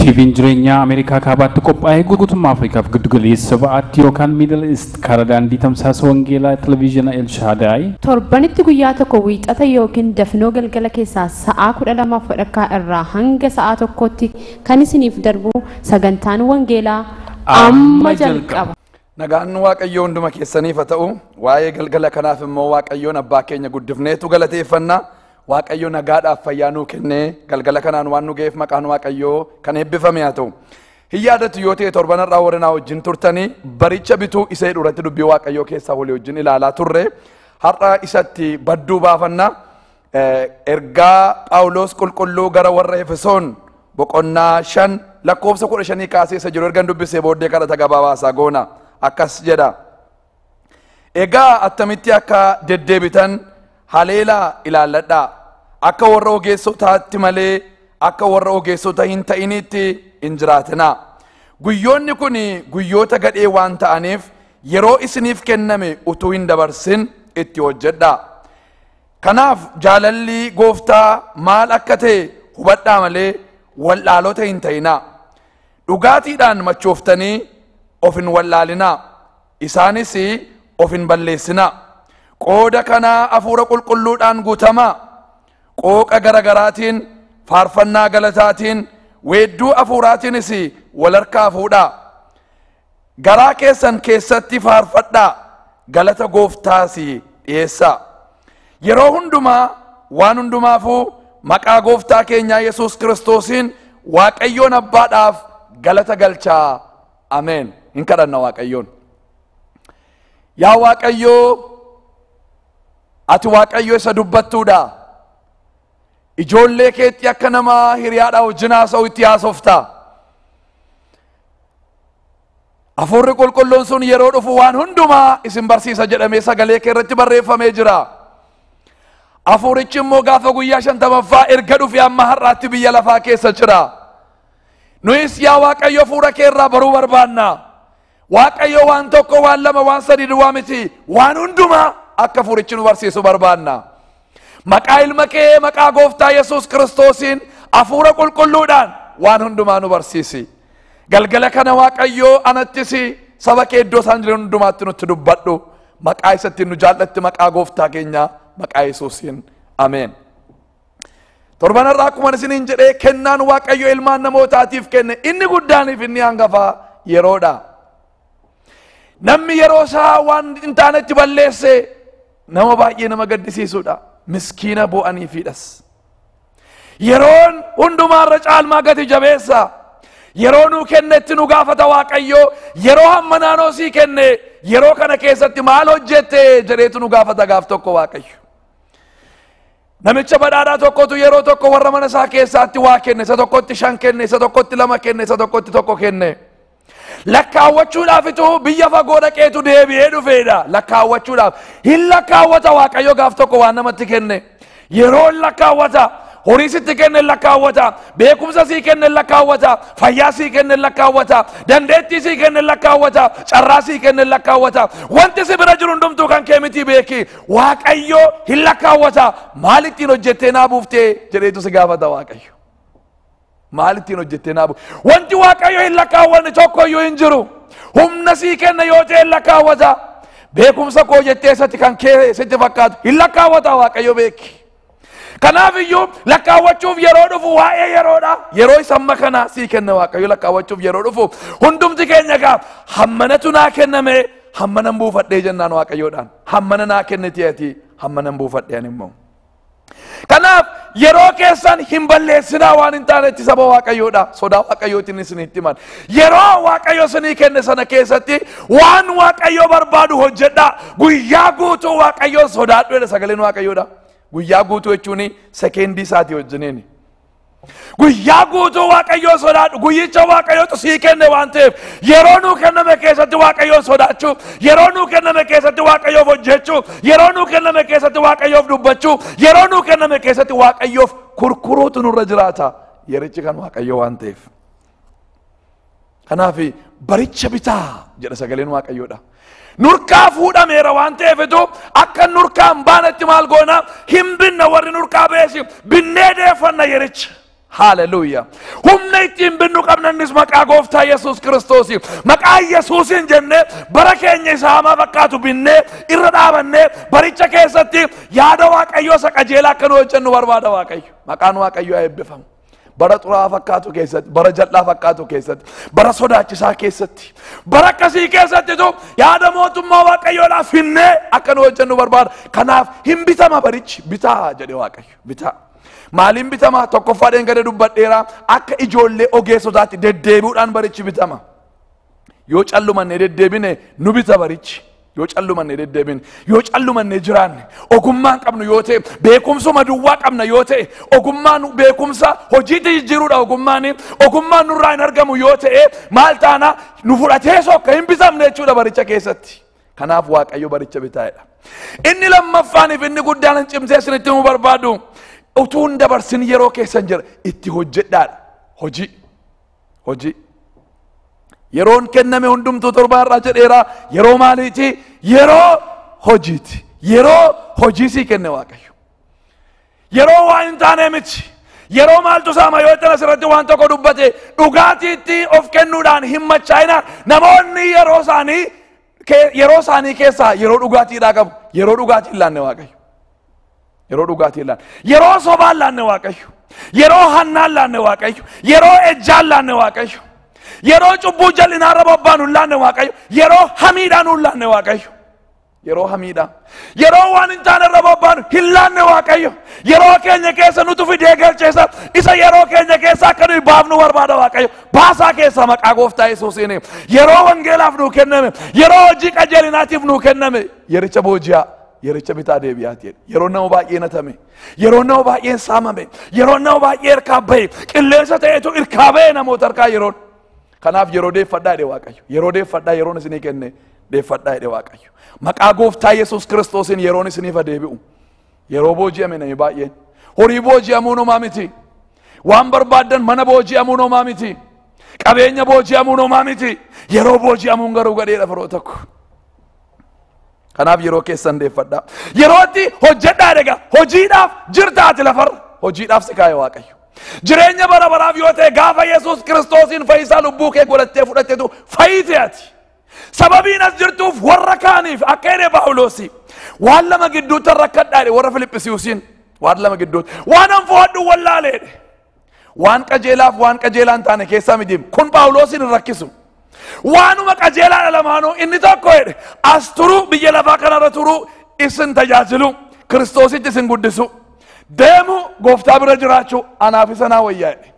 TV'n Jireenyaa Ameerikaa kaabaatti qophaa'ee guutummaa Afriikaaf giddugaleessa ba'aatti yookaan Middle East karaa daandii tamsaasa wangeelaa televizyina El Shaddai torbanitti guyyaa tokko wiixata yookiin dafnoo galgala keessaa sa'aa 12:00 irraa hanga sa'aa 1tti kan isiniif darbu sagantaan wangeelaa amma jalqaba. Nagaan Waaqayyo hunduma keessaniif haa ta'u, waa'ee galgala kanaaf immoo Waaqayyoon abbaa keenya guddifneetu galateeffannaa. Waaqayyo nagaadhaaf fayyaa nuu kennee galgala kanaan waan nu ga'eef maqaan Waaqayyoo kan eebbifame haa ta'u. Hin yaadatu yoo ta'e torbanarraa warreen wajjin turtanii baricha bituu isa duratti dubbii Waaqayyoo keessaa walii wajjin ilaalaa turre. Har'a isatti badduu baafannaa ergaa Phaawulos qulqulluu gara warra Efesoon boqonnaa 5 lakkoofsa 15 kaasee isa jiru ergan dubbisee booddee kadhata gabaabaasaa goona. Akkas jedha. Egaa attamitti akka deddeebitan haleelaa ilaalladhaa. Akka warra ogeessotaatti malee akka warra ogeessota hin ta'initti hin jiraatinaa. Guyyoonni kun guyyoota gadhee waan ta'aniif yeroo isiniif kenname utuu hin dabarsin itti hojjedhaa. Kanaaf jaalalli Gooftaa maal akka ta'e hubadhaa malee wallaalota hin ta'inaa. Dhugaatiidhaan machooftanii of hin wallaalinaa. Isaanis of hin balleessinaa. Qooda kanaa hafuura qulqulluudhaan guutamaa. Qooqa garagaraatiin faarfannaa galataatiin weedduu hafuuraatiinis wal harkaa fuudhaa. Garaa keessan keessatti faarfadhaa. Galata Gooftaas dhiyeessaa. Yeroo hundumaa waan hundumaafuu maqaa Gooftaa keenya Yesus Kiristosiin Waaqayyoon abbaadhaaf galata galchaa. Ameen. Hin kadhanna Waaqayyoon. Yaa Waaqayyoo, ati Waaqayyo isa dubbattuudha. Ijoollee keetti akka namaa hiriyaadhaa wajjin haasa'u itti haasofta. Hafuurri qulqulluun sun yeroo dhufu waan hundumaa isin barsiisa jedhamee sagalee kee irratti barreeffamee jira. Hafuurichi immoo gaafa guyyaa 50ffaa erga dhufe amma har'aatti biyya lafaa keessa jira. Nuyis yaa Waaqayyo fuula kee irraa baruu barbaanna. Waaqayyo waan tokko waan lama waan sadii duwwaa miti waan hundumaa akka hafuurichi nu barsiisu barbaanna. Maqaa ilma kee maqaa Gooftaa Yesus Kiristosiin hafuura qulqulluudhaan waan hundumaa nu barsiisi. Galgala kana Waaqayyo anattis saba kee iddoo isaan jiran hundumaatti nutti dubbadhu. Maqaa isatti nu jaallatti maqaa Gooftaa keenya maqaa Yesuusiin. Ameen. Torbanarraa akkuma isiniin jedhee kennaan Waaqayyo ilmaan namootaatiif kenne inni guddaaniif inni hangafaa yeroodha. Namni yeroo isaa waan hin taanetti balleesse nama baay'ee nama gaddisiisudha. Miskiina bo'aniifidhas. Yeroon hundumaarra caalmaa gati jabeessa. Yeroo nuu kennetti nu gaafata Waaqayyo. Yeroo hamma naanoo sii kenne yeroo kana keessatti maal hojjette jedheetu nu gaafata gaaf tokko Waaqayyo. Namicha badhaadhaa tokkotu yeroo tokko warra mana isaa keessaatti waa kenne. Isa tokkotti 5 kenne, isa tokkotti 2 kenne, isa tokkotti 1 kenne. Lakkaawwachuudhaafitu biyya fagoo dhaqeetu deebi'ee dhufeedha. Lakkaawwachuudhaaf hin lakkaawwata Waaqayyo gaaf tokko waan namatti kenne. Yeroo lakkaawwata, horii sitti kenne lakkaawwata, beekumsa sii kenne lakkaawwata, fayyaa sii kenne lakkaawwata, dandeettii sii kenne lakkaawwata, carraa sii kenne lakkaawwata. Wanti si bira jiru hundumtuu kan kee miti beeki. Waaqayyo hin lakkaawwata. Maal ittiin hojjettee naa buuftee jedheetu si gaafata Waaqayyo. Maal ittiin hojjettee naa buuftee? Wanti Waaqayyo hin lakkaawwanne tokkoyyuu hin jiru. Humna sii kenne yoo ta'e lakkaawwata. Beekumsa koo jettee sati kan kee sitti fakkaatu hin lakkaawwata Waaqayyo beeki. Kanaaf iyyuu lakkaawwachuuf yeroo dhufu waa'ee yeroodha. Yeroo isa amma kana sii kenne Waaqayyo lakkaawwachuuf yeroo dhufu hundumti keenya gaaf hammanatu naa kenname hammanan buufadhee jennaan Waaqayyoodhaan. Hammana naa kenniti ati hammanan buufadheen immoo. Kanaaf yeroo keessan hin balleessinaa waan hin taanetti saba Waaqayyoodha. Sodaa Waaqayyootiin isinitti himan. Yeroo Waaqayyo isinii kenne sana keessatti waan Waaqayyo barbaadu hojjedhaa. Guyyaa guutuu Waaqayyoon sodaadhu jedha sagaleen Waaqayyoodha. Guyyaa guutuu jechuun sekeendii isaatii wajjiniini. Guyyaa guutuu Waaqayyoon sodaadhu. Guyyicha Waaqayyootu sii kenne waan ta'eef yeroo nuu kenname keessatti Waaqayyoon sodaachuuf, yeroo nuu kenname keessatti Waaqayyoof hojjechuuf, yeroo nuu kenname keessatti Waaqayyoof dubbachuuf, yeroo nuu kenname keessatti Waaqayyoof kurkuruutu nurra jiraata. Yerichi kan Waaqayyoo waan ta'eef. Kanaaf baricha bitaa jedha sagaleen Waaqayyoodha. Nurkaa fuudhameera waan ta'eefitu akka nurkaan baanetti maal goona hin binna warri nurkaa beesi binnee deeffanna yericha. Hallelujah. Humna ittiin binnu qabnannis maqaa Gooftaa Yesus Kiristosiin. Maqaa Yesuusin jennee bara keenya isa hamaa fakkaatu binnee irra dhaabannee baricha keessatti yaada Waaqayyoo isa qajeelaa akka nu hojjennu barbaada Waaqayyo. Maqaan Waaqayyoo eebbifamu. Bara xuraa'aa fakkaatu keessatti, bara jal'aa fakkaatu keessatti, bara sodaachisaa keessatti, bara akkasii keessattitu yaada mootummaa Waaqayyoodhaaf hinnee akka nu hojjennu barbaada. Kanaaf hin bitama barichi, bitaa jedhe Waaqayyo, bitaa. Maaliin bitama? Tokkoffaadhaan gadi dubbadheera akka ijoollee ogeessotaatti deddeebi'uudhaan barichi bitama. Yoo callumanne deddeebine nu bita barichi. Yoo callumanne deddeebine, yoo callumanne jiraanne, ogummaan qabnu yoo ta'e, beekumsuma duwwaa qabna yoo ta'e, ogummaan beekumsa hojiitti jijjiiruudha ogummaan nurraa hin argamu yoo ta'e, maal taana nu fudhatee sokka hin bitamne jechuudha baricha keessatti. Kanaaf Waaqayyo baricha bitaa'edha. Inni lammaffaaniif inni guddaan hin cimsee isinitti himuu barbaadu. Utuu hin dabarsin yeroo keessan jira itti hojjedhaadha. Hojii. Yeroon kenname hundumtuu torbaarraa jedheera. Yeroo maaliiti? Yeroo hojiiti. Yeroo hojii sii kenne Waaqayyo. Yeroo waan hin taane miti. Yeroo maaltu saama yoo itti asirratti waan tokko dubbate dhugaatiitti of kennuudhaan hin machaa'ina. Namoonni yeroo isaanii keessaa yeroo dhugaatiidhaa qabu. Yeroo dhugaatii hin laanne Waaqayyo. Yeroo dhugaatii hin laanne. Yeroo sobaan laanne Waaqayyo. Yeroo hannaan laanne Waaqayyo. Yeroo ejjaan laanne Waaqayyo. Yeroo cubbuu jal'inaarra bobbaanu hin laanne Waaqayyo. Yeroo hamiidhaan hin laanne Waaqayyo. Yeroo hamiidhaan. Yeroo waan hin taanerra bobbaanu hin laanne Waaqayyo. Yeroo keenya keessa nutu fidee galcheessa. Isa yeroo keenya keessa akka nuyi baafnu barbaada Waaqayyo. Baasaa keessa maqaa Gooftaa Yesuusiin. Yeroo wangeelaaf nuu kenname. Yeroo hojii qajeelinaatiif nuu kenname. Yericha booji'aa. Yericha bitaa deebi'aati. Yeroo nama baay'ee natame. Yeroo nama baay'een saamame. Yeroo nama baay'ee hirkaa bahe. Qilleensa ta'etu hirkaa bahe namoota harkaa yeroon. Kanaaf yeroo deeffadhaa jedhe Waaqayyo. Yeroo deeffadhaa yeroon isinii kenne deeffadhaa jedhe Waaqayyo. Maqaa Gooftaa Yesus Kiristosiin yeroon isiniif deebi'u. Yeroo booji'ame namni baay'een. Horii booji'amuu nomaa miti. Waan barbaaddan mana booji'amuu nomaa miti. Qabeenya booji'amuu nomaa miti. Yeroo booji'amuun garuu gadheedha firoo tokko. Kanaaf yeroo keessan deeffadhaa. Yerootti hojjedhaa egaa hojiidhaaf jirtaati lafarra. Hojiidhaaf si kaa'e Waaqayyo. Jireenya bara baraaf yoo ta'e gaafa Yesus Kiristosiin fayyisaa lubbuu kee godhattee fudhatteetu fayyite ati. Sababiin as jirtuuf warra kaaniif akka jedhe Phaawulosi waan lama gidduutti rakkadhaa jedhe warra Filiphisiusiin waan lama gidduutti waan an fo'adhu wallaaleedhe. Waan qajeelaaf waan qajeelaan taane keessaa midiim kun Phaawulosin hin rakkisu. Waanuma qajeelaa lamaanuu inni tokko jedhe as turuu biyya lafaa kanarra turuu isin tajaajilu Kiristoositti isin guddisu. Deemu Gooftaa bira jiraachuu anaaf isa naa wayyaa jedhe.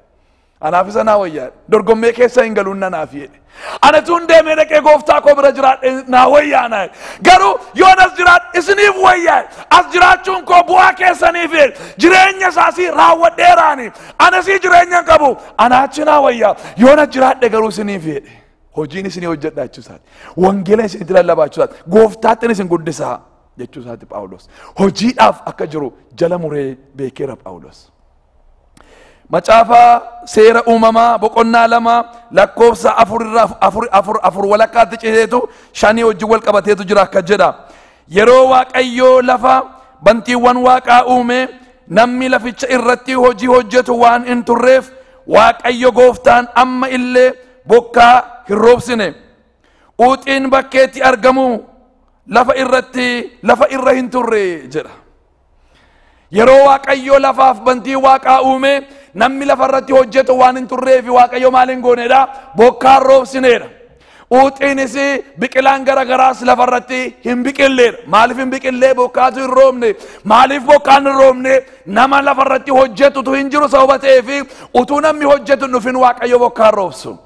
Anaaf isa naa wayyaa jedhe. Dorgommee keessa hin galuun nanaaf jedhe. Anatuun deemee dhaqee Gooftaa koo bira jiraadhe naa wayyaa naa jedhe. Garuu yoon as jiraadhe isiniif wayyaa jedhe. As jiraachuun koo bu'aa keessaniif jedhe. Jireenya isaasii raawwadheeraani. Anasii jireenya qabu anaachi naa wayyaa. Yoon as jiraadhe garuu isiniif jedhe. Hojiin isinii hojjedhaa jechuusaati. Wangeela isinitti lallabaa jechuusaati. Gooftaatti isin guddisaa jechuusaati Phaawulos. Hojiidhaaf akka jiru jala muree beekeera Phaawulos. Macaafa seera uumamaa boqonnaa 2 lakkoofsa 4 walakkaatti citeetu 5 wajjin wal qabateetu jira akka jedha. Yeroo Waaqayyoo lafa bantiiwwan Waaqaa uume namni laficha irratti hojii hojjetu waan hin turreef Waaqayyo Gooftaan amma illee bokkaa hin roobsine. Uuxiin bakkeetti argamu lafa irra hin turre jedha. Yeroo Waaqayyo lafaaf bantii Waaqaa uume namni lafa irratti hojjetu waan hin turreef Waaqayyo maal hin goonedha? Bokkaa roobsineedha. Uuxiinis biqilaan garagaraas lafa irratti hin biqilleedha. Maaliif hin biqillee bokkaatu hin roobne? Maaliif bokkaan hin roobne? Nama lafa irratti hojjetutu hin jiru sababa ta'eef utuu namni hojjetu dhufin Waaqayyo bokkaa roobsu.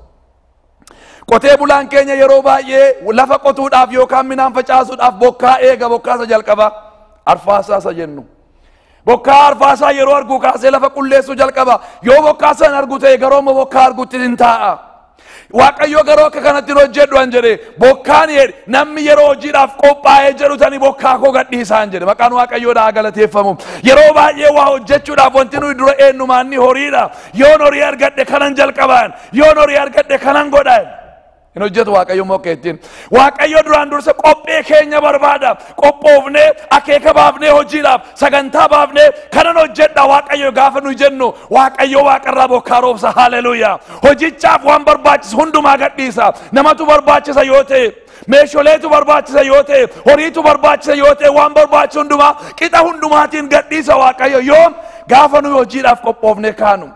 Qotee bulaan keenya yeroo baay'ee lafa qotuudhaaf yookaan midhaan facaasuudhaaf bokkaa eega bokkaasa jalqaba arfaasaa isa jennu. Bokkaa arfaasaa yeroo argu kaasee lafa qulleessu jalqaba. Yoo bokkaasa hin argu ta'e garoo bokkaa argutti hin taa'a. Waaqayyo garoo akka kanatti hojjedhu an jedhe bokkaan jedhe namni yeroo hojiidhaaf qophaa'ee jedhu tani bokkaa koo gadhiisaan jedhe. Maqaan Waaqayyoodhaa galateeffamu. Yeroo baay'ee waa hojjechuudhaaf wanti nuyi dura eenyumaan ni horiidha. Yoon horii argadhe kanan jalqabaan. Yoon horii argadhe kanan godhaan. hin hojjetu Waaqayyo mokkeettiin. Waaqayyo duraan dursa qophee keenya barbaada. Qophoofnee akeeka baafnee hojiidhaaf sagantaa baafnee kanan hojjedha Waaqayyo gaafa nu jennu Waaqayyo waaqarraa bokkaa roobsa. Haleluuyaa. Hojichaaf waan barbaachisu hundumaa gadhiisa. Namatu barbaachisa yoo ta'e, meeshooleetu barbaachisa yoo ta'e, horiitu barbaachisa yoo ta'e, waan barbaachisu hundumaa qixa hundumaatiin gadhiisa Waaqayyo yoom gaafa nu hojiidhaaf qophoofnee kaanu.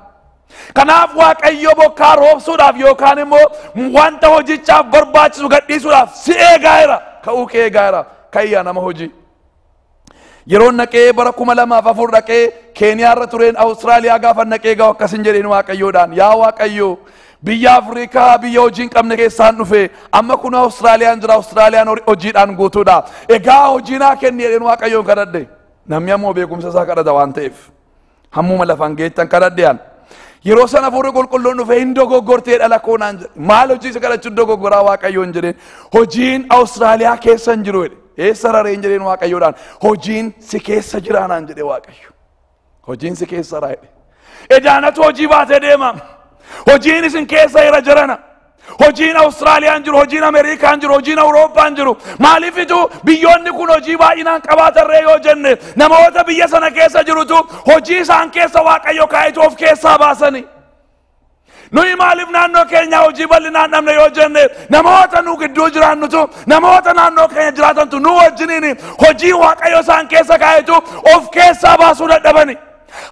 Kanaaf Waaqayyo bokkaa roobsuudhaaf yookaan immoo wanta hojichaaf barbaachisu gadhiisuudhaaf si eegaa jira. Ka'uu kee eegaa jira. Kayyaa nama hojii. Yeroo naqee bara 2004 dhaqee Keeniyaarra tureen Awustiraaliyaa gaafa naqee gahu akkas jedheen Waaqayyoodhaan yaa Waaqayyo biyya Afrikaa biyya hojii hin qabne keessaan dhufe amma kun Awustiraaliyaan jira Awustiraaliyaan hojiidhaan guutuudha. Egaa hojii naa kenni jedheen Waaqayyoon kadhadhe. Namni ammoo beekumsa isaa kadhata waan ta'eef hammuma lafaan geettan kadhadhean. Yeroo sana fuudhee qulqulluun dhufe hin dogoggortee dhala koonaan jedhe. Maal hojii isa kadhachuun dogoggoraa Waaqayyoon jedheen. Hojiin Awustiraaliyaa keessa hin jiru jedhe. Eessa rareen jedheen Waaqayyoodhaan. Hojiin si keessa jiraanaan jedhe Waaqayyo. Hojiin si keessa raa jedhe. Edaanatu hojii baatee deema. Hojiin isin keessa jira jirana. Hojiin Awustiraaliyaan jiru, hojiin Ameerikaan jiru, hojiin Awurooppaan jiru. Maaliifitu biyyoonni kun hojii baay'inaan qabaatarree yoo jenne namoota biyya sana keessa jirutu hojii isaan keessa Waaqayyo kaayitu of keessaa baasani. Nuyi maaliif naannoo keenya hojii bal'inaan dhabne yoo jenne namoota nu gidduu jiraannutu namoota naannoo keenya jiraatantu nu wajjiniin hojii Waaqayyo isaan keessa kaayitu of keessaa baasuu dadhabani.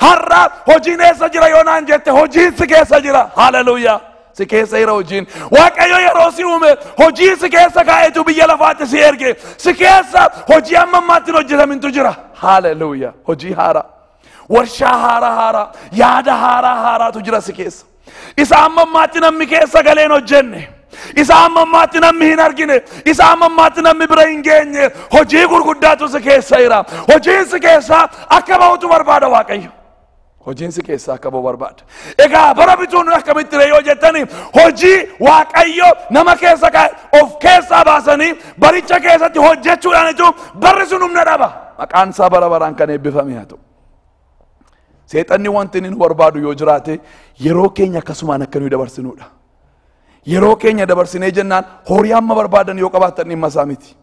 Har'a hojiin eessa jira yoo naan jette hojiin si keessa jira. Haleluuyaa. Si keessa jira hojiin. Waaqayyo yeroo si uume hojii si keessa kaayetu biyya lafaatti si erge. Si keessa hojii amma ammaatti hojjetamintu jira. Haleluuyaa. Hojii haaraa. Warshaa haaraa. Yaada haaraatu jira si keessa. Isa amma ammaatti namni keessa galeen hojjenne. Isa amma ammaatti namni hin argine. Isa amma ammaatti namni bira hin geenye. Hojii gurguddaatu si keessa jira. Hojiin si keessa akka bahutu barbaada Waaqayyo. Hojiin si keessa akka bahu barbaada. Egaa bara bituun akkamitti yoo jettani hojii Waaqayyo nama keessa of keessaa baasanii baricha keessatti hojjechuudhaanitu barri sun humna dhaba. Maqaan isaa bara baraan kan eebbifame haa ta'u. Seexanni wanti inni nu barbaadu yoo jiraate yeroo keenya akkasumaan akka nuyi dabarsinuudha. Yeroo keenya dabarsinee jennaan horii amma barbaadan yoo qabaatan dhimma isaa miti.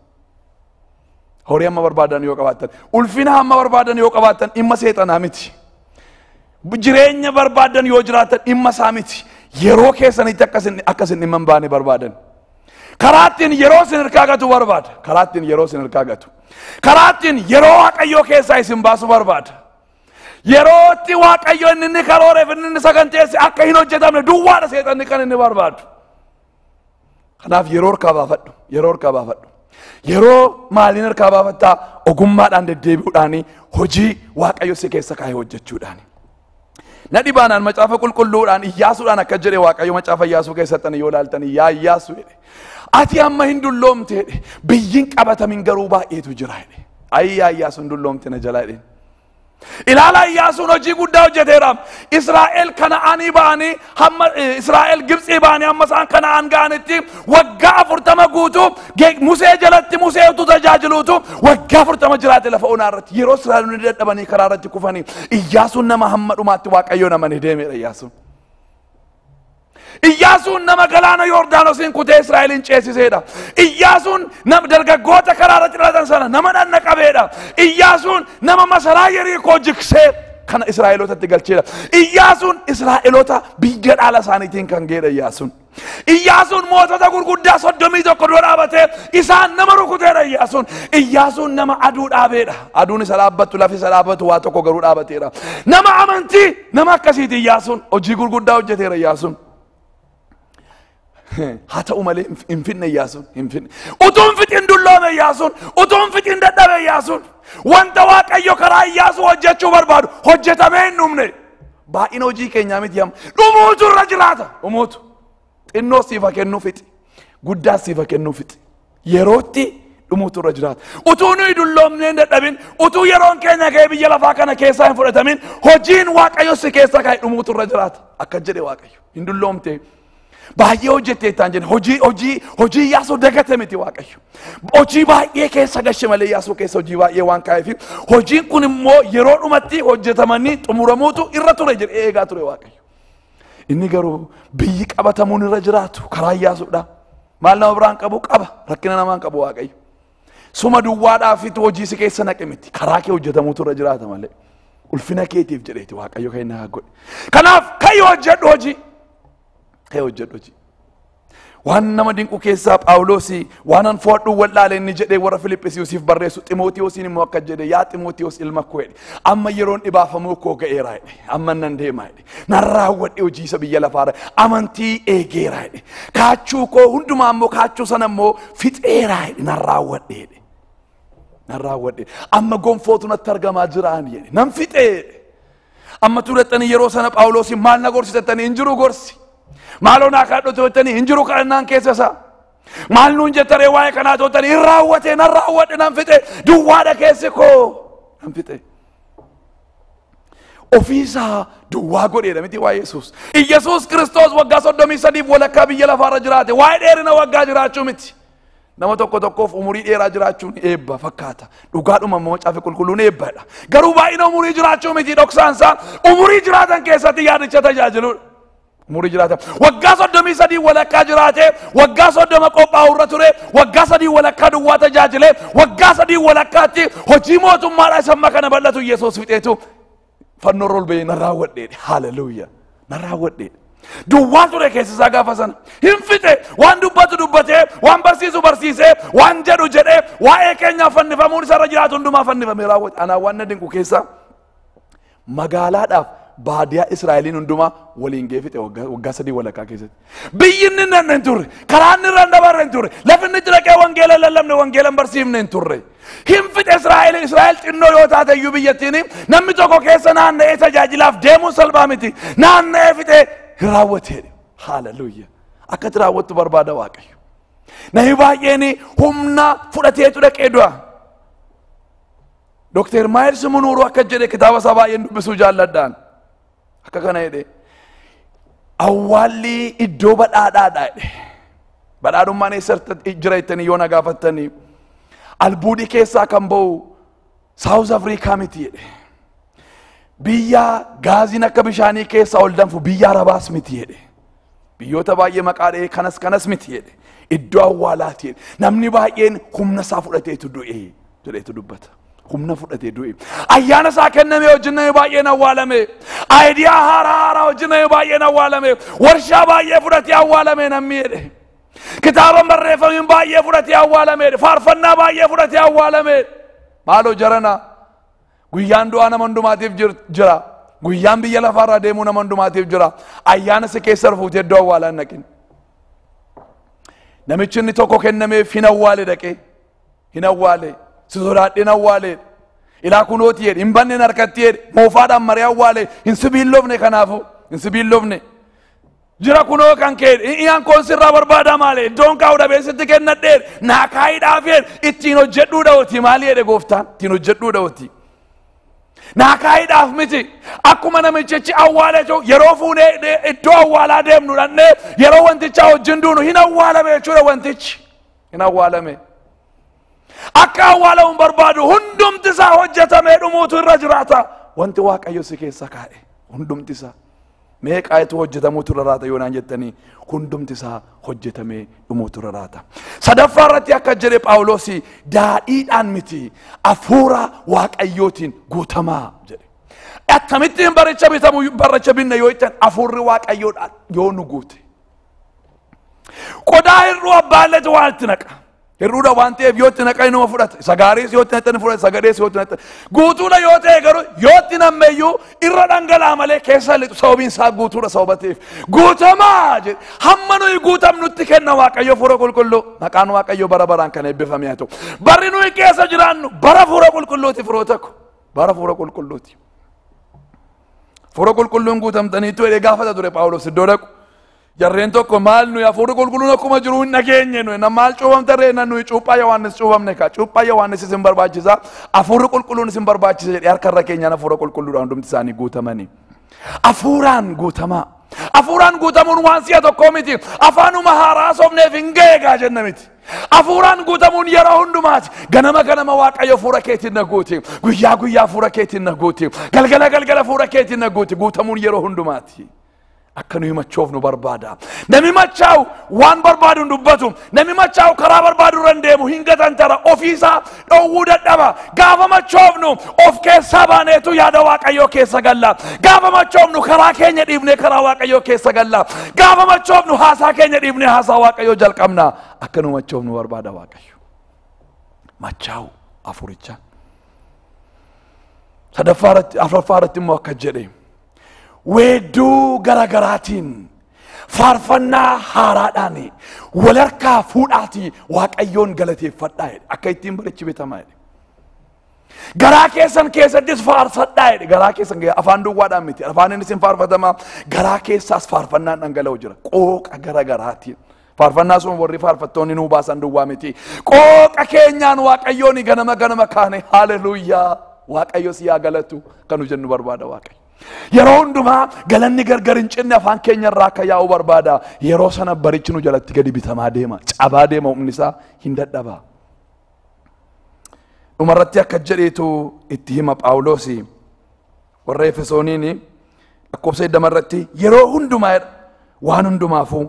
Horii amma barbaadan yoo qabaatan ulfina amma barbaadan yoo qabaatan dhimma seexanaa miti. Jireenya barbaadan yoo jiraatan dhimma isaa miti. Yeroo keessanitti akkasin dhimma hin baane barbaadan. Karaattiin yeroo isin hirkaa gatu barbaada. Karaattiin yeroo isin hirkaa gatu. Karaattiin yeroo Waaqayyoo keessaa isin baasu barbaada. Yerootti Waaqayyo inni karooreef inni saganteessi akka hin hojjetamne duwwaadha seexanni kan inni barbaadu. Kanaaf yeroo hirkaa baafadhu. Yeroo hirkaa baafadhu. Yeroo maaliin hirkaa baafattaa ogummaadhaan deddeebi'uudhaani hojii Waaqayyo si keessa kaa'ee hojjechuudhaani. Nadi baanaan macaafa qulqulluudhaan Iyyaasuudhaan akka jedhe Waaqayyo macaafa Iyyaasuu keessatti yoo ilaaltan yaa Iyyaasuu jedhe ati amma hin dulloomte jedhe biyyiin qabatamin garuu baay'eetu jira jedhe. Yaa Iyyaasuun dulloomte na jalaa jedhe. Ilaala Iyyaasuun hojii guddaa hojjeteera. Israa'el Kana'aanii ba'anii hamma Israa'el Gibxii ba'anii hamma isaan Kana'aan ga'anitti waggaa 40 guutuu Musee jalatti Museetu tajaajiluutu waggaa 40 jiraate lafa onaa irratti. Yeroo Israa'eloonni dadhabanii karaa irratti kufanii Iyyaasuun nama hamma dhumaatti Waaqayyo nama ni deemedha Iyyaasuun. Iyyaasuun nama galaana Yordaanosiin kutee Israa'elin ceesiseedha. Iyyaasuun nama dargaggoota karaa irratti dhalatan sana nama dhanna qabeedha. Iyyaasuun nama masaraa Yerikoo jiksee kana Israa'elootatti galcheedha. Iyyaasuun Israa'eloota biyya dhaala isaaniitiin kan geedha Iyyaasuun. Iyyaasuun mootota gurguddaa 31 dura dhaabatee isaan nama rukuteedha Iyyaasuun. Iyyaasuun nama aduu dhaabeedha. Aduun isa dhaabbattu lafi isa dhaabbatu waa tokko garuu dhaabateedha. Nama amantii nama akkasiiti Iyyaasuun hojii gurguddaa hojjeteera Iyyaasuun. Haa ta'u malee hin finne Iyyaasuun hin finne. Utuun fixin dulloome Iyyaasuun utuun fixin dadhabe Iyyaasuun wanta Waaqayyo karaa Iyyaasuu hojjechuu barbaadu hojjetamee hin dhumne. Baay'ina hojii keenyaa miti amma dhumuutu irra jiraata. Dhumuutu xinnoo siifa kennuu fixi guddaa siifa kennuu fixi yerootti dhumuutu irra jiraata. Utuu nuyi dulloomnee dadhabin utuu yeroon keenya ga'ee biyya lafaa kana keessaa hin fudhatamin hojiin Waaqayyo si keessa kaa'e dhumuutu irra jiraata. Akka jedhe Waaqayyo hin dulloomte. Baay'ee hojjetteettaan jenne hojii Iyyaasuu dagate miti Waaqayyo. Hojii baay'ee keessa gashe malee Iyyaasuu keessa hojii baay'ee waan kaa'eef hojiin kun immoo yeroo dhumatti hojjetamanii xumuramuutu irra ture jedhee eegaa ture Waaqayyo. Inni garuu biyyi qabatamuun irra jiraatu karaa Iyyaasuudha. maal nama biraan qabu qaba rakkina namaan qabu Waaqayyo suma duwwaadhaafitu hojii si keessa naqe miti karaa kee hojjetamuutu irra jiraata malee ulfina keetiif jedheeti Waaqayyo kan naa godhe kanaaf kayyoo hojjedhu hojii waan nama dinqu keessaa Phaawulos waan an foodhu wallaale inni jedhee warra Filiphisiisiif barreessu Ximootiyoosiin immoo akka jedhe yaa Ximootiyoos ilma koo jedhe amma yeroon dhibaafamuu koo ga'eera jedhe amma nan deemaa jedhe nan raawwadhe hojii isa biyya lafaarra amantii eegeera jedhe kaachuu koo hundumaa immoo kaachuu sana immoo fixeera jedhe nan raawwadhe amma gonfootu natti argamaa jiraan jedhe nan fixee amma turettanii yeroo sana Phaawulos maal na gorsitettanii hin jiru gorsi maaloo naa kadhatu jettanii hin jiru kadhannaan keessa isaa maal nuun jettaree waa'ee kanaa tottanii hin raawwate nan raawwadhe nan fixe duwwaadha keessi koo nan fixe ofiisaa duwwaa godheedha miti waa'ee Yesus Kiristoos waggaa 33 walakkaa biyya lafaarra jiraate waa'ee dheerina waggaa jiraachuu miti nama tokkoof umurii dheeraa jiraachuun eebba fakkaata dhugaadhuma immoo Macaafa Qulqulluun eebbadha garuu baay'ina umurii jiraachuu miti dhoksaansaa umurii jiraatan keessatti yaadicha tajaajiluudha umurii jiraata waggaa 33 walakkaa jiraate waggaa 30 qophaa'urra ture waggaa 3 walakkaa duwwaa tajaajile waggaa 3 walakkaatti hojii mootummaadhaa isa kana bal'atu Yesuus fixeetu fannoo ol ba'ee nan raawwadhe haleluuyaa nan raawwadhe duwwaa ture keessa isaa gaafa sana hin fixe waan dubbatu dubbatee waan barsiisu barsiisee waan jedhu jedhee waa'ee keenyaaf fannifamuun isarra jiraatu hundumaa fannifamee raawwate anaa waan na dinqu keessa magaalaadhaaf baadiyaa Israa'eliin hundumaa waliin geeffite waggaa 3 walakkaa keessatti biyyinni nan hin turre karaan irra dabarre hin turre lafinni diraqee wangeela lallabne wangeela barsiifne hin turre hin fixe Israa'el xinnoo yoo taate iyyuu biyyattiin namni tokko keessa naanna'ee tajaajilaaf deemuun salphaa miti naanna'ee fixe raawwate haleluuyaa akka raawwattu barbaada Waaqayyo namni baay'een humna fudhateetu dhaqee du'a Dr. Myers Munuru akka jedhe kitaaba isaa baay'een dubbisuu jaalladhaan akka kana jedhe awwaalli iddoo badhaadhaadha jedhe badhaadhummaan eessatti jira jettanii yoo na gaafattanii albuudii keessaa kan ba'u South Africa miti jedhe biyya gaaziin akka bishaanii keessaa ol danfu biyya Arabaas miti jedhe biyyoota baay'ee maqaa dha'ee kanas miti jedhe iddoo awwaalaati jedhe namni baay'een humna isaa fudhateetu du'e jedheetu dubbata humna fudhatee du'e ayyaana isaa kenname wajjin namni baay'een awwaalame aayidiyaa haaraa wajjin namni baay'een awwaalame warshaa baay'ee fudhatee awwaalame namni jedhe kitaaba barreeffamiin baay'ee fudhatee awwaalame faarfannaa baay'ee fudhatee awwaalame maaloo jarana guyyaan du'aa nama hundumaatiif jira guyyaan biyya lafaarraa deemuu nama hundumaatiif jira ayyaana si keessa fuutee iddoo awwaalaan naqin namichi inni tokko kennameef hin awwaale dhaqee hin awwaale sodaadhin awwaale ilaa kunooti jedhe hin banne harkatti jedhe moofaadhaan maree awwaale hin sibiilofne kanaafu hin sibiilofne jira kunoo kan kee iyaan koon sirraa barbaada maale iddoon kaa'u dhabee sitti kennadheer naa kaayiidhaaf ittiin hojjedhuu dhawoti maali jedhe Gooftaan ittiin hojjedhuu dhawoti naa kaayiidhaaf miti akkuma namichichi awwaaletu yeroo fuunee iddoo awwaalaa deemnu dhannee yeroo wanticha wajjin duunu hin awwaalame jechuudha wantichi hin awwaalame akka awwaalamuun barbaadu hundumti isaa hojjetamee dhumuutu irra jiraata wanti Waaqayyo si keessa kaa'e hundumti isaa meeqaayitu hojjetamuutu irra jiraata yoonaan jettanii hundumti isaa hojjetamee dhumuutu irra jiraata sadaffaa irratti akka jedhe Phaawulos daadhiidhaan miti hafuura Waaqayyootiin guutamaa jedhe attamitti baricha binna yoo ittiin hafuurri Waaqayyoodhaan yoo nu guute qodaa hir'uu abbaalletu waan itti naqa hir'uudha waan ta'eef yoo itti naqa inuma fudhata sagaariis yoo itti naqxani fudhata sagadees yoo itti naqxani guutuudha yoo ta'e garuu yoo itti nammeeyyuu irra dhangalaa malee keessa lixu sababiin isaa guutuudha sababa ta'eef guutamaa jedhe hamma nuyi guutamnutti kenna Waaqayyo hafuura qulqulluu maqaan Waaqayyo bara baraan kan eebbifame haa ta'u barri nuyi keessa jiraannu bara hafuura qulqulluuti firoota ko bara hafuura qulqulluuti hafuura qulqulluun guutamtaniitu jedhee gaafata ture Phaawulos iddoo dhaqu jarreen tokko maal nuyi hafuurri qulqulluun akkuma jiru hin dhageenye nuyi maal cuubamtarree nuyi cuuphaa Yohaannis cuubamne kaa cuuphaa Yohaannis isin barbaachisa hafuurri qulqulluun isin barbaachisa jedhee harkarra keenyaan hafuura qulqulluudhaan hundumti isaanii guutamanii hafuuraan guutamaa hafuuraan guutamuun waan si'a tokkoo miti afaanuma haaraa sobneef hin ga'eegaa jenna miti hafuuraan guutamuun yeroo hundumaati ganama Waaqayyo hafuura keetiin na guuti guyyaa hafuura keetiin na guuti galgala hafuura keetiin na guuti guutamuun yeroo hundumaati akka nuyi machoofnu barbaada. Namni machaa'u waan barbaadu hin dubbatu. Namni machaa'u karaa barbaadu irra hin deemu hin gatantara ofiisaa dhowwuu dadhaba. Gaafa machoofnu of keessaa baaneetu yaada Waaqayyoo keessa galla. Gaafa machoofnu karaa keenya dhiibnee karaa Waaqayyoo keessa galla. Gaafa machoofnu haasaa keenya dhiibnee haasaa Waaqayyoo jalqabna. Akka nu machoofnu barbaada Waaqayyo. Machaa'u afuricha. Afuraffaarratti immoo akka jedhe. Weedduu garagaraatiin faarfannaa haaraadhaan wal harkaa fuudhaatii Waaqayyoon galateeffadhaa jedhe. Akka ittiin barichi bitamaa jedhe. Garaa keessan keessattis faarsadhaa jedhe. Garaa keessan afaan duwwaadhaan miti. Afaanis hin faarfatama. Garaa keessaas faarfannaan dhangala'u jira. Qooqa garagaraatiin. Faarfannaa sun warri faarfattoonni nuu baasan duwwaa miti. Qooqa keenyaan Waaqayyoon ganama kaane. Haaleluyyaa. Waaqayyo si yaa galatu kanu jennu barbaada Waaqayyo. Yeroo hundumaa galanni gargar hin cinne afaan keenya irraa akka yaa'u barbaada. Yeroo sana barichi nu jalatti gadi bitamaa deema. Cabaa deema humni isaa hin dadhaba. Dhumarratti akka jedheetu itti hima Phaawulos warra Efesooniin lakkoofsa 20 irratti yeroo hundumaa waan hundumaafuu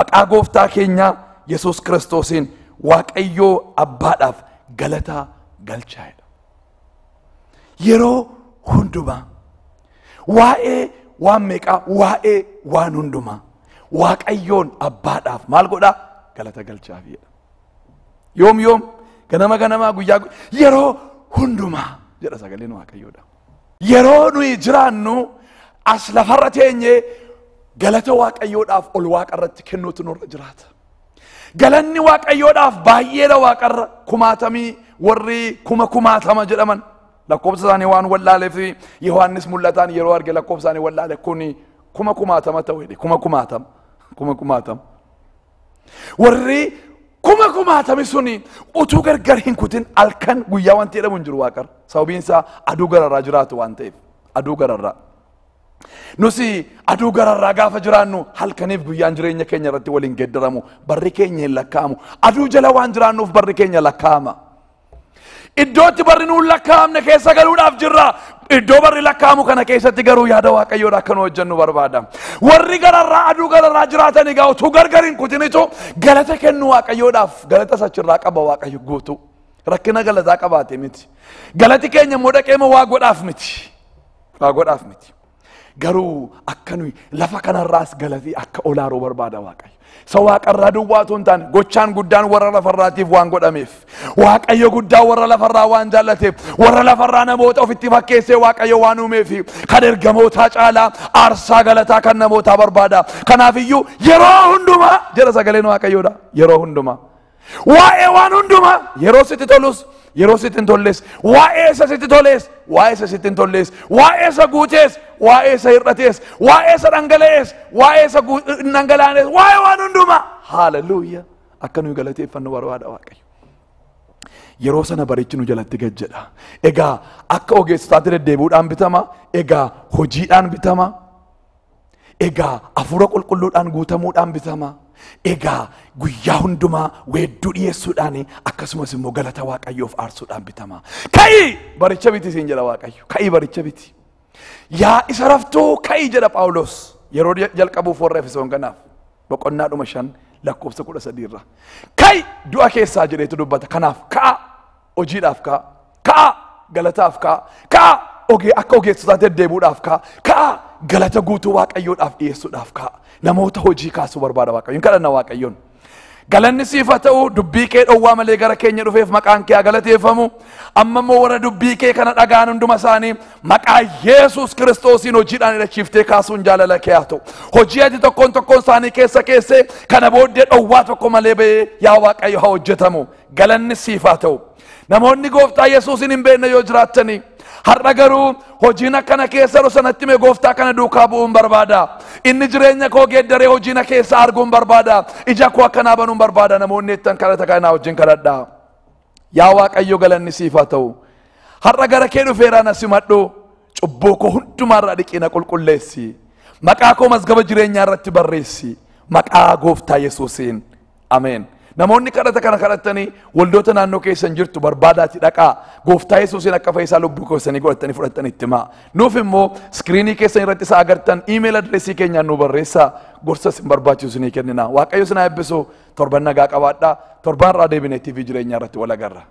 maqaa Gooftaa keenya Yesus Kiristosiin Waaqayyoo abbaadhaaf galata galchaa. Yeroo hundumaa waa'ee waan meeqaa waa'ee waan hundumaa Waaqayyoon abbaadhaaf maal godhaa galata galchaafidha. Yoom ganama guyyaa yeroo hundumaa jedha sagaleen Waaqayyoodha. Yeroo nuyi jiraannu as lafarra teenyee galata Waaqayyoodhaaf ol waaqarratti kennuutu nurra jiraata. Galanni Waaqayyoodhaaf baay'eedha waaqarra kumaatamii warri kumaatama jedhaman. lakkoofsa isaanii waan wallaalee fi Yohaannis mul'ataan yeroo arge lakkoofsa isaanii wallaale kun kumaatama ta'u jedhe kumaatama warri kumaatami suni utuu gargar hin kutin halkan guyyaa wanti jedhamu hin jiru waaqarra sababiin isaa aduu gararraa jiraatu waan ta'eef aduu gararraa nusi aduu gararraa gaafa jiraannu halkaniif guyyaan jireenya keenya irratti waliin geeddaramu barri keenya hin lakkaa'amu aduu jala waan jiraannuuf barri keenya lakkaa'ama. Iddootti barri nuun lakkaa'amne keessa galuudhaaf jirra. Iddoo barri lakkaa'amu kana keessatti garuu yaada Waaqayyoodha akka nu hojjennu barbaada. Warri gararraa aduu gararraa jiraatan egaa utuu gargar hin kutinitu galata kennu Waaqayyoodhaaf galata sachirraa qaba Waaqayyo guutu. Rakkina galataa qabaate miti. Galati keenya immoo dhaqee waa godhaaf miti. Waa godhaaf miti. Garuu akka nuyi lafa kanarraas galati akka olaaruu barbaada Waaqayyo. Waaqarraa duwwaatu hin taane gochaan guddaan warra lafarraatiif waan godhameef Waaqayyo guddaa warra lafarraa waan jaallateef warra lafarraa namoota ofitti fakkeessee Waaqayyo waan uumeef kan ergamootaa caalaa aarsaa galataa kan namootaa barbaada. Kanaaf iyyuu yeroo hundumaa jedha sagaleen Waaqayyoodha. Yeroo hundumaa waa'ee waan hundumaa yeroo sitti tolus yeroo sitti hin tolles waa'ee isa sitti toles waa'ee isa sitti hin tolles waa'ee isa guutees waa'ee isa hir'atees waa'ee isa dhangala'ees waa'ee isa dhangala'anees waa'ee waan hundumaa haaleluyyaa akka nuyi galateeffannu barbaada Waaqayyo. Yeroo sana barichi nu jalatti gad jedha. Egaa akka ogeessotaatti deddeebi'uudhaan bitama. Egaa hojiidhaan bitama. Egaa hafuura qulqulluudhaan guutamuudhaan bitama. Egaa guyyaa hundumaa weedduu dhiyeessuudhaan akkasumas immoo galata Waaqayyoof aarsuudhaan bitama. Ka'ii baricha biti siin jedha Waaqayyo. Ka'ii baricha biti. Yaa isa raftuu ka'ii jedha Phaawulos yeroo jalqabuuf warra Efesoon kanaaf boqonnaadhuma 5 lakkoofsa 13 irra. Ka'ii du'a keessaa jedheetu dubbata. Kanaaf ka'a hojiidhaaf ka'a. Ka'a galataaf ka'a. Ka'a akka ogeessotaatti deddeebi'uudhaaf ka'a. Ka'a galata guutuu Waaqayyoodhaaf dhiyeessuudhaaf ka'a. Namoota hojii kaasuu barbaada Waaqayyoon kadhanna Waaqayyoon. Galanni siif haa ta'u dubbii kee dhowwaa malee gara keenya dhufeef maqaan kee haa galateeffamu. Amma immoo warra dubbii kee kana dhagaan hunduma isaanii maqaa Yesus Kiristosiin hojiidhaan hidhachiiftee kaasuun jaalala kee haa ta'u. Hojii ati tokkoon isaanii keessa keessee kana booddee dhowwaa tokko malee ba'ee yaa Waaqayyo haa hojjetamu. Galanni siif haa ta'u. Namoonni Gooftaa Yesuusin hin beekne yoo jiraattanii har'a garuu hojiin akkana keessa yeroo sanatti mee Gooftaa kana duukaa bu'uun barbaada. Inni jireenya koo geeddaree hojiina keessa arguun barbaada. Ija koo akkanaa banuun barbaada. Namoonni ittan kadhata kanaa wajjin kadhadhaa. Yaa Waaqayyo galanni siif haa ta'u. Har'a gara kee dhufeeraa na simadhu. Cubbuu koo hundumaarraa dhiqina qulqulleessi. Maqaa koo mazgaba jireenyaa irratti barreessi. Maqaa Gooftaa Yesuusiin. Ameen. Namoonni kadhata kana kadhatanii waldoota naannoo keessan jirtu barbaadaati dhaqaa. Gooftaa Yesuusiin akka fayyisaa lubbuu keessanii godhatanii fudhatanii itti himaa. Nuuf immoo iskiriinii keessan irratti isaa agartan iimeeyil adreesii keenyaan nu barreessaa. Gorsa isin barbaachisu ni kennina. Waaqayyo isin haa eebbisu. Torban nagaa qabaadhaa. Torbaan irraa deebinee TV jireenyaa irratti wal agarra.